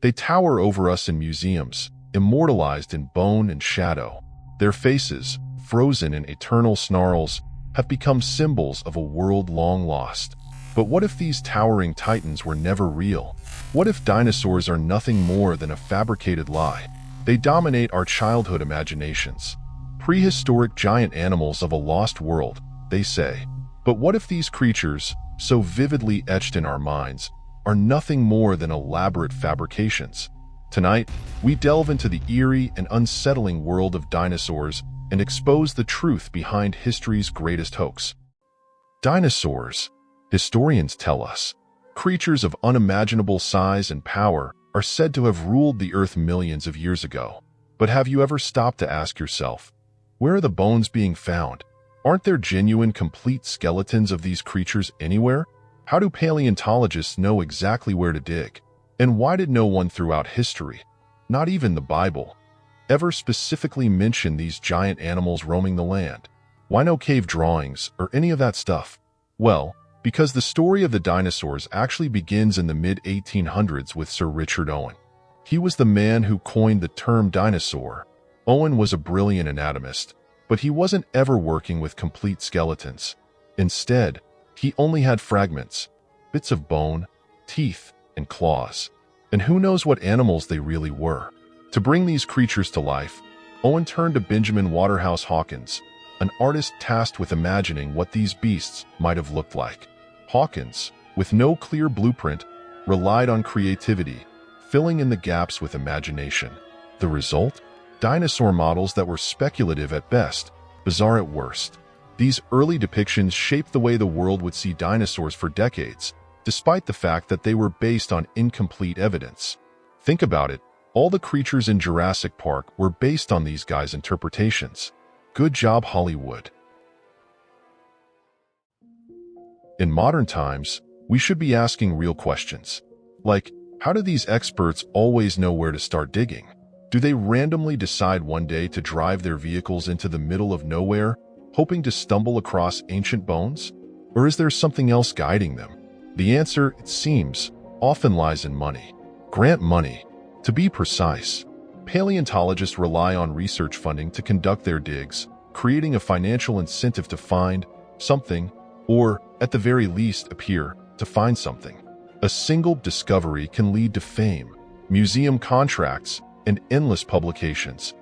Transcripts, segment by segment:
They tower over us in museums, immortalized in bone and shadow. Their faces, frozen in eternal snarls, have become symbols of a world long lost. But what if these towering titans were never real? What if dinosaurs are nothing more than a fabricated lie? They dominate our childhood imaginations. Prehistoric giant animals of a lost world, they say. But what if these creatures, so vividly etched in our minds, are nothing more than elaborate fabrications? Tonight, we delve into the eerie and unsettling world of dinosaurs and expose the truth behind history's greatest hoax. Dinosaurs, historians tell us, creatures of unimaginable size and power, are said to have ruled the Earth millions of years ago. But have you ever stopped to ask yourself, where are the bones being found? Aren't there genuine, complete skeletons of these creatures anywhere? How do paleontologists know exactly where to dig? And why did no one throughout history, not even the Bible, ever specifically mention these giant animals roaming the land? Why no cave drawings or any of that stuff? Well, because the story of the dinosaurs actually begins in the mid-1800s with Sir Richard Owen. He was the man who coined the term dinosaur. Owen was a brilliant anatomist, but he wasn't ever working with complete skeletons. Instead, he only had fragments, bits of bone, teeth, and claws. And who knows what animals they really were. To bring these creatures to life, Owen turned to Benjamin Waterhouse Hawkins, an artist tasked with imagining what these beasts might have looked like. Hawkins, with no clear blueprint, relied on creativity, filling in the gaps with imagination. The result? Dinosaur models that were speculative at best, bizarre at worst. These early depictions shaped the way the world would see dinosaurs for decades, despite the fact that they were based on incomplete evidence. Think about it, all the creatures in Jurassic Park were based on these guys' interpretations. Good job, Hollywood. In modern times, we should be asking real questions. Like, how do these experts always know where to start digging? Do they randomly decide one day to drive their vehicles into the middle of nowhere, hoping to stumble across ancient bones? Or is there something else guiding them? The answer, it seems, often lies in money. Grant money. To be precise, paleontologists rely on research funding to conduct their digs, creating a financial incentive to find something, or, at the very least, appear to find something. A single discovery can lead to fame, museum contracts, and endless publications.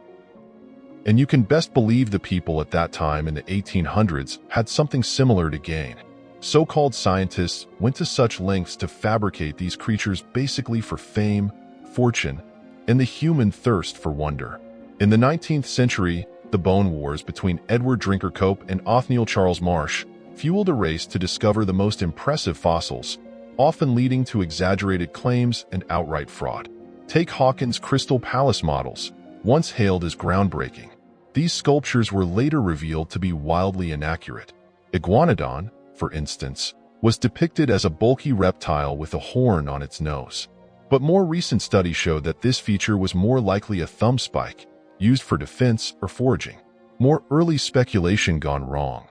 And you can best believe the people at that time in the 1800s had something similar to gain. So-called scientists went to such lengths to fabricate these creatures basically for fame, fortune, and the human thirst for wonder. In the 19th century, the bone wars between Edward Drinker Cope and Othniel Charles Marsh fueled a race to discover the most impressive fossils, often leading to exaggerated claims and outright fraud. Take Hawkins' Crystal Palace models, once hailed as groundbreaking. These sculptures were later revealed to be wildly inaccurate. Iguanodon, for instance, was depicted as a bulky reptile with a horn on its nose. But more recent studies showed that this feature was more likely a thumb spike, used for defense or foraging. More early speculation gone wrong.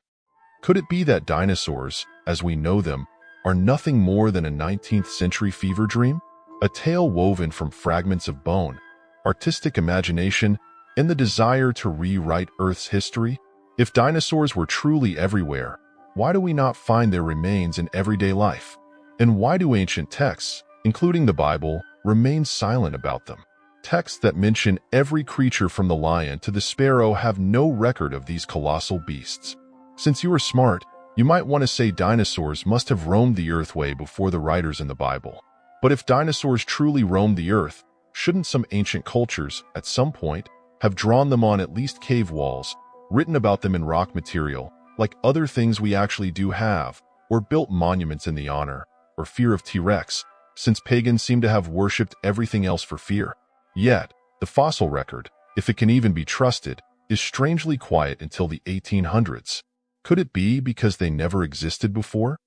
Could it be that dinosaurs, as we know them, are nothing more than a 19th century fever dream? A tale woven from fragments of bone, artistic imagination, and the desire to rewrite Earth's history? If dinosaurs were truly everywhere, why do we not find their remains in everyday life? And why do ancient texts, including the Bible, remain silent about them? Texts that mention every creature from the lion to the sparrow have no record of these colossal beasts. Since you are smart, you might want to say dinosaurs must have roamed the earth way before the writers in the Bible. But if dinosaurs truly roamed the earth, shouldn't some ancient cultures, at some point, have drawn them on at least cave walls, written about them in rock material, like other things we actually do have, or built monuments in the honor or fear of T-Rex, since pagans seem to have worshipped everything else for fear? Yet, the fossil record, if it can even be trusted, is strangely quiet until the 1800s. Could it be because they never existed before?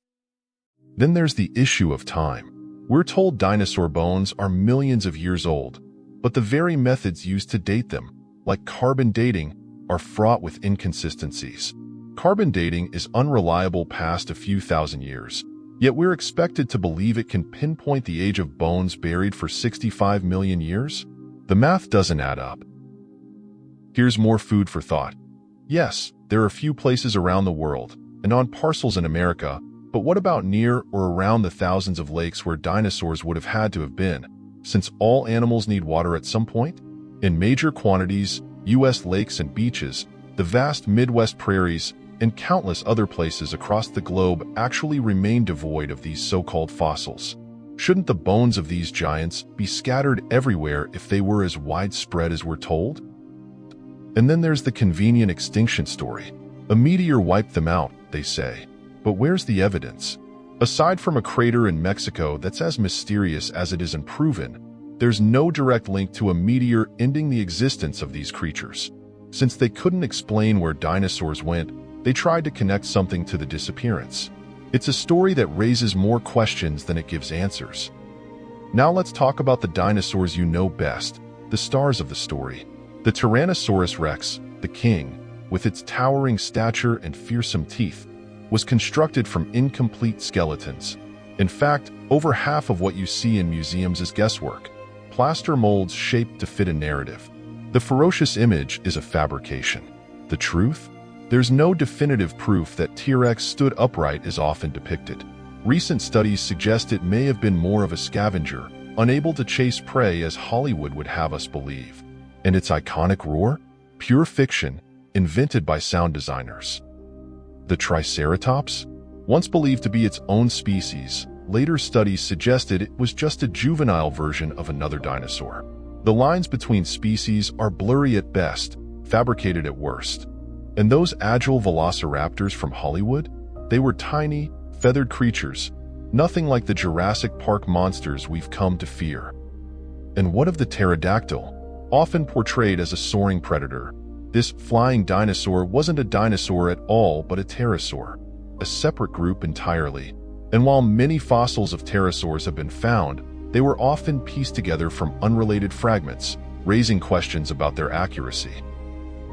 Then there's the issue of time. We're told dinosaur bones are millions of years old, but the very methods used to date them, like carbon dating, are fraught with inconsistencies. Carbon dating is unreliable past a few thousand years. Yet we're expected to believe it can pinpoint the age of bones buried for 65 million years? The math doesn't add up. Here's more food for thought. Yes, there are a few places around the world, and on parcels in America, but what about near or around the thousands of lakes where dinosaurs would have had to have been, since all animals need water at some point? In major quantities, U.S. lakes and beaches, the vast Midwest prairies, and countless other places across the globe actually remain devoid of these so-called fossils. Shouldn't the bones of these giants be scattered everywhere if they were as widespread as we're told? And then there's the convenient extinction story. A meteor wiped them out, they say. But where's the evidence? Aside from a crater in Mexico that's as mysterious as it is unproven, there's no direct link to a meteor ending the existence of these creatures. Since they couldn't explain where dinosaurs went, they tried to connect something to the disappearance. It's a story that raises more questions than it gives answers. Now let's talk about the dinosaurs you know best, the stars of the story. The Tyrannosaurus rex, the king, with its towering stature and fearsome teeth, was constructed from incomplete skeletons. In fact, over half of what you see in museums is guesswork, plaster molds shaped to fit a narrative. The ferocious image is a fabrication. The truth? There's no definitive proof that T-Rex stood upright as often depicted. Recent studies suggest it may have been more of a scavenger, unable to chase prey as Hollywood would have us believe. And its iconic roar? Pure fiction, invented by sound designers. The Triceratops? Once believed to be its own species, later studies suggested it was just a juvenile version of another dinosaur. The lines between species are blurry at best, fabricated at worst. And those agile velociraptors from Hollywood? They were tiny, feathered creatures, nothing like the Jurassic Park monsters we've come to fear. And what of the pterodactyl? Often portrayed as a soaring predator, this flying dinosaur wasn't a dinosaur at all but a pterosaur, a separate group entirely. And while many fossils of pterosaurs have been found, they were often pieced together from unrelated fragments, raising questions about their accuracy.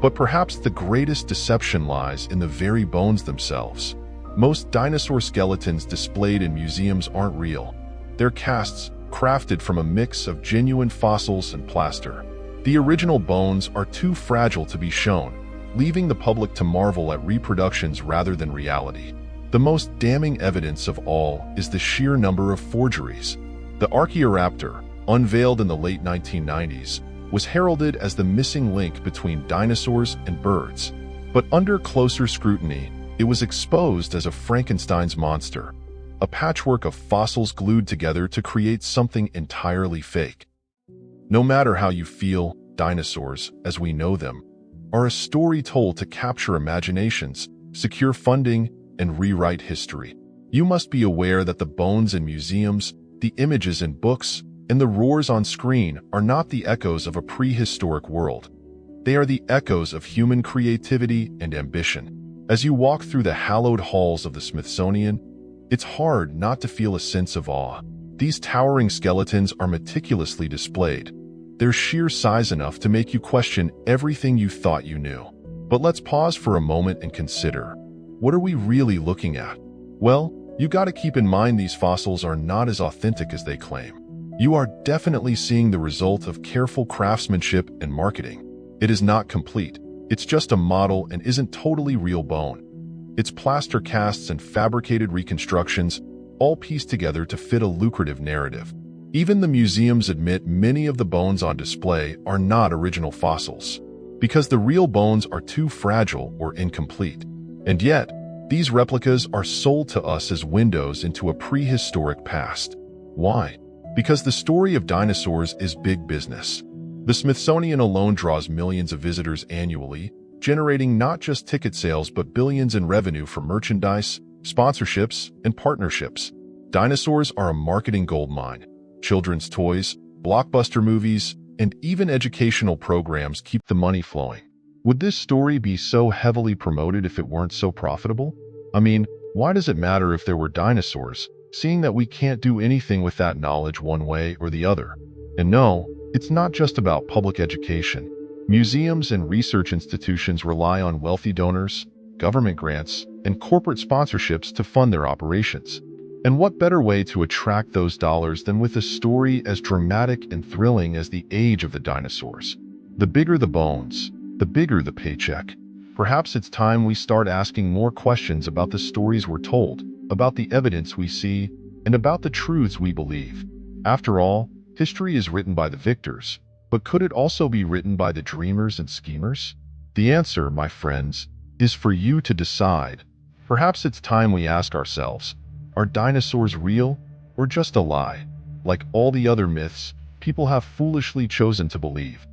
But perhaps the greatest deception lies in the very bones themselves. Most dinosaur skeletons displayed in museums aren't real. They're casts, crafted from a mix of genuine fossils and plaster. The original bones are too fragile to be shown, leaving the public to marvel at reproductions rather than reality. The most damning evidence of all is the sheer number of forgeries. The Archaeoraptor, unveiled in the late 1990s, was heralded as the missing link between dinosaurs and birds. But under closer scrutiny, it was exposed as a Frankenstein's monster, a patchwork of fossils glued together to create something entirely fake. No matter how you feel, dinosaurs, as we know them, are a story told to capture imaginations, secure funding, and rewrite history. You must be aware that the bones in museums, the images in books, and the roars on screen are not the echoes of a prehistoric world. They are the echoes of human creativity and ambition. As you walk through the hallowed halls of the Smithsonian, it's hard not to feel a sense of awe. These towering skeletons are meticulously displayed, their sheer size enough to make you question everything you thought you knew. But let's pause for a moment and consider, what are we really looking at? Well, you gotta keep in mind these fossils are not as authentic as they claim. You are definitely seeing the result of careful craftsmanship and marketing. It is not complete. It's just a model and isn't totally real bone. It's plaster casts and fabricated reconstructions, all pieced together to fit a lucrative narrative. Even the museums admit many of the bones on display are not original fossils, because the real bones are too fragile or incomplete. And yet, these replicas are sold to us as windows into a prehistoric past. Why? Because the story of dinosaurs is big business. The Smithsonian alone draws millions of visitors annually, generating not just ticket sales but billions in revenue from merchandise, sponsorships, and partnerships. Dinosaurs are a marketing goldmine. Children's toys, blockbuster movies, and even educational programs keep the money flowing. Would this story be so heavily promoted if it weren't so profitable? I mean, why does it matter if there were dinosaurs, seeing that we can't do anything with that knowledge one way or the other? And no, it's not just about public education. Museums and research institutions rely on wealthy donors, government grants, and corporate sponsorships to fund their operations. And what better way to attract those dollars than with a story as dramatic and thrilling as the age of the dinosaurs? The bigger the bones, the bigger the paycheck. Perhaps it's time we start asking more questions about the stories we're told, about the evidence we see, and about the truths we believe. After all, history is written by the victors, but could it also be written by the dreamers and schemers? The answer, my friends, is for you to decide. Perhaps it's time we ask ourselves, are dinosaurs real or just a lie? Like all the other myths, people have foolishly chosen to believe.